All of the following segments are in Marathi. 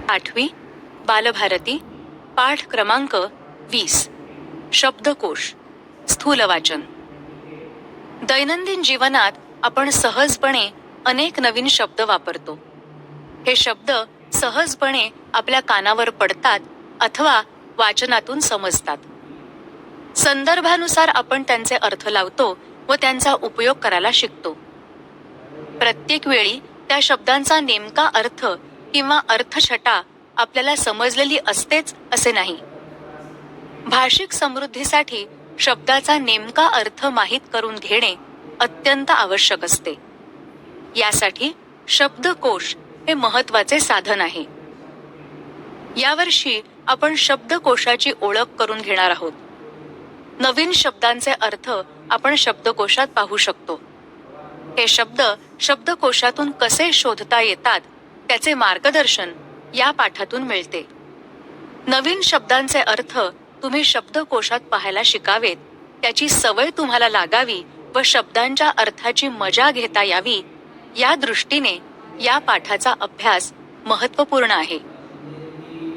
8वी बालभारती पाठ क्रमांक 20 शब्दकोश स्थूल वाचन. दैनंदिन जीवनात आपण सहजपणे अनेक नवीन शब्द वापरतो. हे शब्द सहजपणे आपल्या कानावर पडतात अथवा वाचनातून समजतात. संदर्भानुसार आपण त्यांचे अर्थ लावतो व त्यांचा उपयोग करायला शिकतो. प्रत्येक वेळी त्या शब्दांचा नेमका अर्थ किंवा अर्थछटा आपल्याला समजलेली असतेच असे नाही. भाषिक समृद्धीसाठी शब्दाचा नेमका अर्थ माहीत करून घेणे अत्यंत आवश्यक असते. यासाठी शब्दकोश हे महत्त्वाचे साधन आहे. यावर्षी आपण शब्दकोशाची ओळख करून घेणार आहोत. नवीन शब्दांचे अर्थ आपण शब्दकोशात पाहू शकतो. हे शब्द शब्दकोशातून कसे शोधता येतात त्याचे मार्गदर्शन या पाठातून मिळते. नवीन शब्दांचे अर्थ तुम्ही शब्दकोशात पाहायला शिकावेत, त्याची सवय तुम्हाला लागावी व शब्दांच्या अर्थाची मजा घेता यावी, या दृष्टीने या पाठाचा अभ्यास महत्त्वपूर्ण आहे.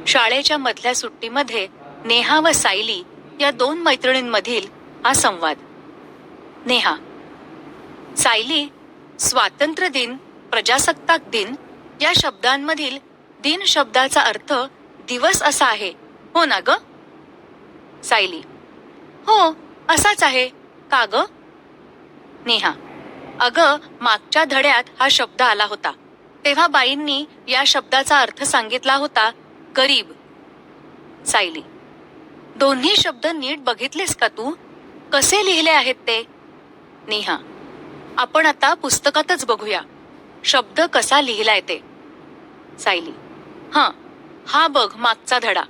शाळेच्या मधल्या सुट्टीमध्ये नेहा व सायली या 2 मैत्रिणींमधील हा संवाद. नेहा: सायली, स्वातंत्र्य दिन, प्रजासत्ताक दिन या शब्दांमधील दिन शब्दाचा अर्थ दिवस असा आहे, हो ना ग? सायली: हो, असाच आहे. का ग? नेहा: अगं, मागच्या धड्यात हा शब्द आला होता, तेव्हा बाईंनी या शब्दाचा अर्थ सांगितला होता, गरीब. सायली: दोन्ही शब्द नीट बघितलेस का तू? कसे लिहिले आहेत ते? नेहा: आपण आता पुस्तकातच बघूया, शब्द कसा लिहिलाय ते. सायली: हां, हा बघ मागचा धडा,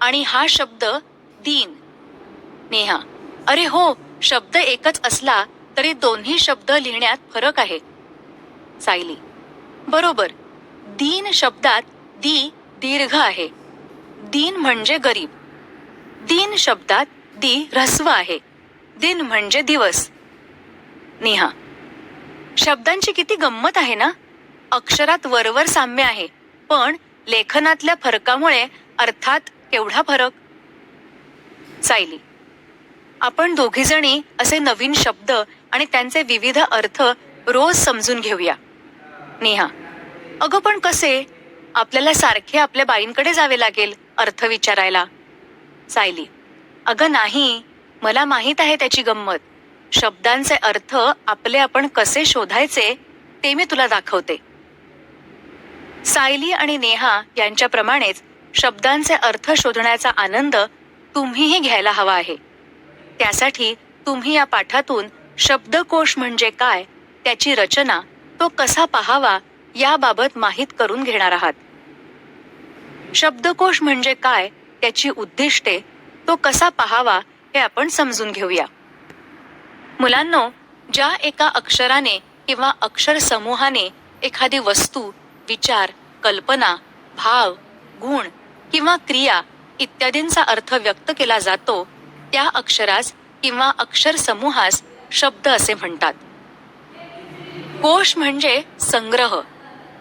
आणि हा शब्द दिन. नेहा: अरे हो, शब्द एकच असला तरी दोन्ही शब्द लिहिण्यात फरक आहे. सायली: बरोबर, दिन शब्दात दी दीर्घ आहे. दिन म्हणजे गरीब. दिन शब्दात दी ऱ्हस्व आहे. दिन म्हणजे दिवस. नेहा: शब्दांची किती गंमत आहे ना. अक्षरात वरवर साम्य आहे, पण लेखनातल्या फरकामुळे अर्थात केवढा फरक. सायली: आपण दोघीजणी असे नवीन शब्द आणि त्यांचे विविध अर्थ रोज समजून घेऊया. नेहा: अगं, पण कसे? आपल्याला सारखे आपल्या बाईंकडे जावे लागेल अर्थ विचारायला. सायली: अगं नाही, मला माहीत आहे त्याची गंमत. शब्दांचे अर्थ आपले आपण कसे शोधायचे ते मी तुला दाखवते. सायली आणि नेहा यांच्याप्रमाणेच शब्दांचे अर्थ शोधण्याचा आनंद तुम्हीही घ्यायला हवा आहे. त्यासाठी तुम्ही या पाठातून शब्दकोश म्हणजे काय, त्याची रचना, तो कसा पाहावा याबाबत माहीत करून घेणार आहात. शब्दकोश म्हणजे काय, त्याची उद्दिष्टे, तो कसा पाहावा हे आपण समजून घेऊया. मुलांनो, ज्या एका अक्षराने किंवा अक्षर समूहाने एखादी वस्तू, विचार, कल्पना, भाव, गुण किंवा क्रिया इत्यादींचा अर्थ व्यक्त केला जातो, त्या अक्षरास किंवा अक्षर समूहास शब्द असे म्हणतात. कोश म्हणजे संग्रह,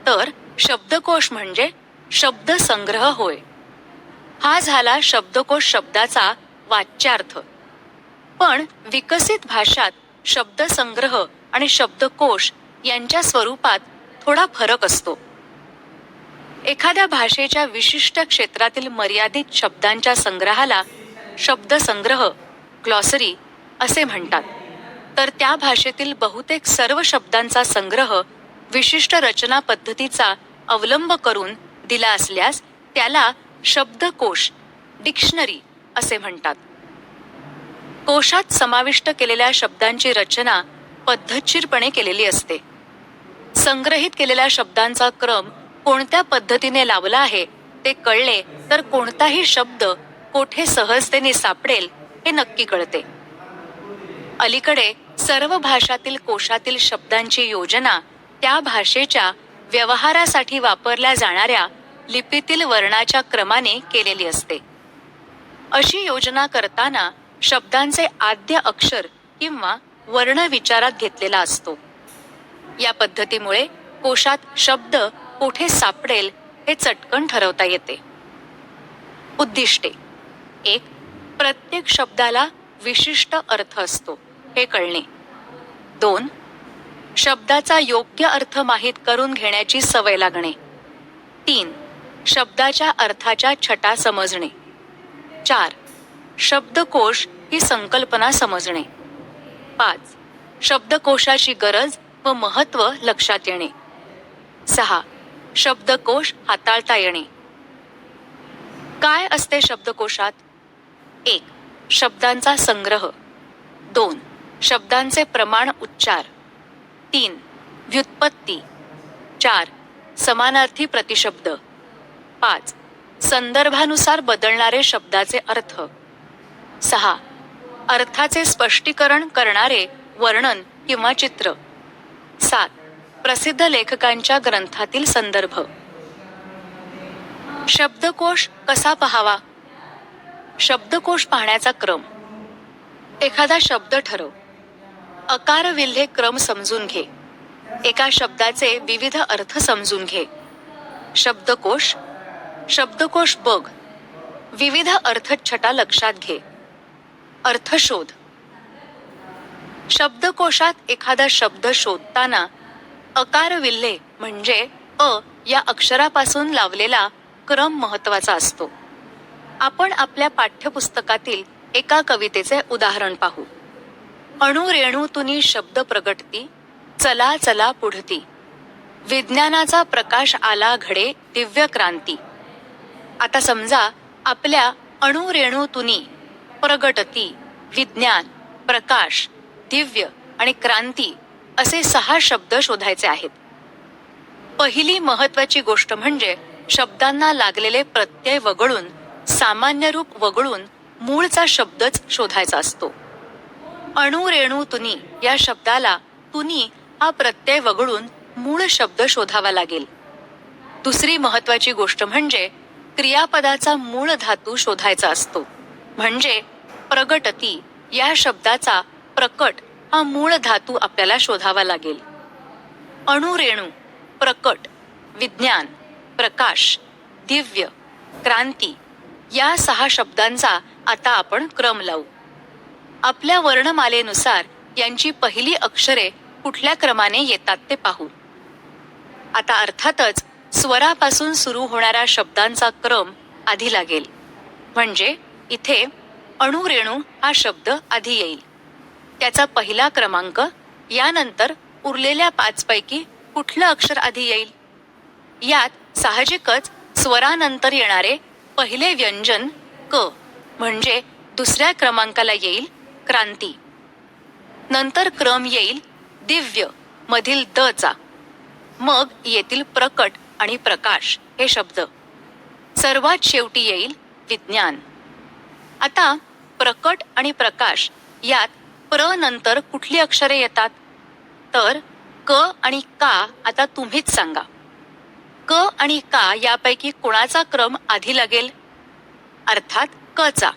तर शब्दकोश म्हणजे शब्द संग्रह होय. हा झाला शब्दकोश शब्दाचा वाच्यार्थ. पण विकसित भाषात शब्द संग्रह आणि शब्दकोश यांच्या स्वरूपात थोडा फरक असतो. एखाद्या भाषेच्या विशिष्ट क्षेत्रातील मर्यादित शब्दांच्या संग्रहाला शब्दसंग्रह, ग्लॉसरी असे म्हणतात. तर त्या भाषेतील बहुतेक सर्व शब्दांचा संग्रह विशिष्ट रचना पद्धतीचा अवलंब करून दिला असल्यास त्याला शब्दकोश, डिक्शनरी असे म्हणतात. कोशात समाविष्ट केलेल्या शब्दांची रचना पद्धतशीरपणे केलेली असते. संग्रहित केलेल्या शब्दांचा क्रम कोणत्या पद्धतीने लावला आहे ते कळले तर कोणताही शब्द कोठे सहजतेने सापडेल हे नक्की कळते. अलीकडे सर्व भाषातील कोशातील शब्दांची योजना त्या भाषेच्या व्यवहारासाठी वापरल्या जाणाऱ्या लिपीतील वर्णाच्या क्रमाने केलेली असते. अशी योजना करताना शब्दांचे आद्य अक्षर किंवा वर्ण विचारात घेतलेला असतो. या पद्धतीमुळे कोशात शब्द कोठे सापडेल हे चटकन ठरवता येते. उद्दिष्टे: 1. प्रत्येक शब्दाला विशिष्ट अर्थ असतो हे कळणे. 2. शब्दाचा योग्य अर्थ माहीत करून घेण्याची सवय लागणे. 3. शब्दाच्या अर्थाच्या छटा समजणे. 4. शब्दकोश ही संकल्पना समजणे. 5. शब्दकोशाची गरज व महत्त्व लक्षात येणे. 6. शब्दकोश हाताळता येणे. काय असते शब्दकोशात? 1. शब्दांचा संग्रह. 2. शब्दांचे प्रमाण उच्चार. 3. व्युत्पत्ती. 4. समानार्थी प्रतिशब्द. 5. संदर्भानुसार बदलणारे शब्दाचे अर्थ. 6. अर्थाचे स्पष्टीकरण करणारे वर्णन किंवा चित्र. 7. प्रसिद्ध लेखकांच्या ग्रंथातील संदर्भ. शब्दकोश कसा पहावा? शब्दकोश पाहण्याचा क्रम: एखादा शब्द ठरव. अकार विल्हे क्रम समजून घे. एका शब्दाचे विविध अर्थ समजून घे. शब्दकोश. शब्दकोश बघ. विविध अर्थछटा लक्षात घे. अर्थशोध. शब्दकोशात एखादा शब्द शोधताना अकार विल्हे म्हणजे अ या अक्षरापासून लावलेला क्रम महत्वाचा असतो. आपण आपल्या पाठ्यपुस्तकातील एका कवितेचे उदाहरण पाहू. अणुरेणूतुनी शब्द प्रगटती, चला चला पुढती, विज्ञानाचा प्रकाश आला घडे दिव्य क्रांती. आता समजा आपल्या अणुरेणूतुनी, प्रगटती, विज्ञान, प्रकाश, दिव्य आणि क्रांती असे 6 शब्द शोधायचे आहेत. पहिली महत्वाची गोष्ट म्हणजे शब्दांना लागलेले प्रत्यय वगळून, सामान्य रूप वगळून मूळचा शब्दच शोधायचा असतो. अणुरेणूतुनी या शब्दाला तुनी हा प्रत्यय वगळून मूळ शब्द शोधावा लागेल. दुसरी महत्वाची गोष्ट म्हणजे क्रियापदाचा मूळ धातू शोधायचा असतो. म्हणजे प्रगटती या शब्दाचा प्रकट हा मूळ धातू आपल्याला शोधावा लागेल. अणुरेणू, प्रकट, विज्ञान, प्रकाश, दिव्य, क्रांती या 6 शब्दांचा आता आपण क्रम लावू. आपल्या वर्णमालेनुसार यांची पहिली अक्षरे कुठल्या क्रमाने येतात ते पाहू. आता अर्थातच स्वरापासून सुरू होणाऱ्या शब्दांचा क्रम आधी लागेल. म्हणजे इथे अणुरेणू हा शब्द आधी येईल. त्याचा पहिला क्रमांक. यानंतर उरलेल्या 5 पैकी कुठलं अक्षर आधी येईल? यात साहजिकच स्वरानंतर येणारे पहिले व्यंजन क म्हणजे दुसऱ्या क्रमांकाला येईल क्रांती. नंतर क्रम येईल दिव्य मधील द चा. मग येतील प्रकट आणि प्रकाश हे शब्द. सर्वात शेवटी येईल विज्ञान. आता प्रकट आणि प्रकाश यात प्र नंतर कुठली अक्षरे येतात? तर क आणि का आता तुम्हीच सांगा. क आणि का यापैकी कोणाचा क्रम आधी लागेल? अर्थात क चा.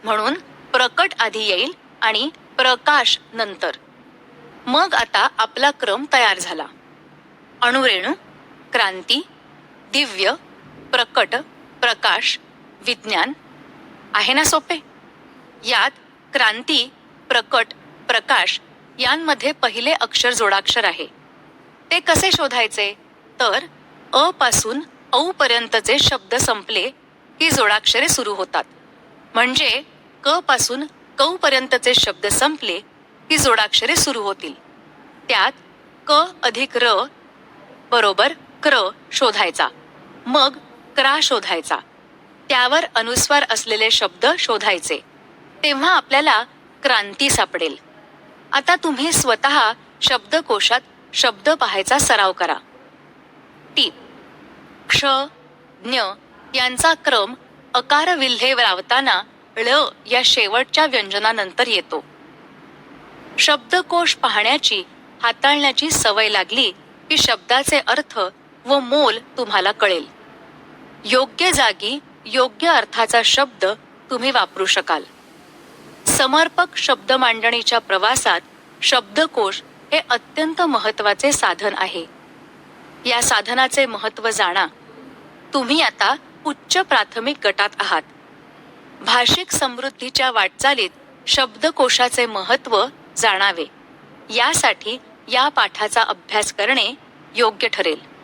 म्हणून प्रकट आधी येईल आणि प्रकाश नंतर. मग आता आपला क्रम तयार झाला. अणुरेणू, क्रांती, दिव्य, प्रकट, प्रकाश, विज्ञान. आहे ना सोपे? यात क्रांती, प्रकट, प्रकाश यांमध्ये पहिले अक्षर जोडाक्षर आहे. ते कसे शोधायचे? तर अ पासून औ पर्यंतचे शब्द संपले की जोडाक्षरे सुरू होतात. म्हणजे क पासून कौ पर्यंतचे शब्द संपले की जोडाक्षरे सुरू होतील. त्यात क अधिक र बरोबर क्र शोधायचा. मग क्रा शोधायचा. त्यावर अनुस्वार असलेले शब्द शोधायचे. तेव्हा आपल्याला क्रांती सापडेल. आता तुम्ही स्वतः शब्दकोशात शब्द पाहायचा सराव करा. टीप: क्ष, ज्ञ यांचा क्रम अकार विल्हे लावताना ळ या शेवटच्या व्यंजनानंतर येतो. शब्दकोश पाहण्याची, हाताळण्याची सवय लागली की शब्दाचे अर्थ व मोल तुम्हाला कळेल. योग्य जागी योग्य अर्थाचा शब्द तुम्ही वापरू शकाल. समर्पक शब्द मांडणीच्या प्रवासात शब्दकोश हे अत्यंत महत्त्वाचे साधन आहे. या साधनाचे महत्त्व जाणा. तुम्ही आता उच्च प्राथमिक गटात आहात. भाषिक समृद्धीच्या वाटचालीत शब्दकोशाचे महत्त्व जाणावे यासाठी या पाठाचा अभ्यास करणे योग्य ठरेल.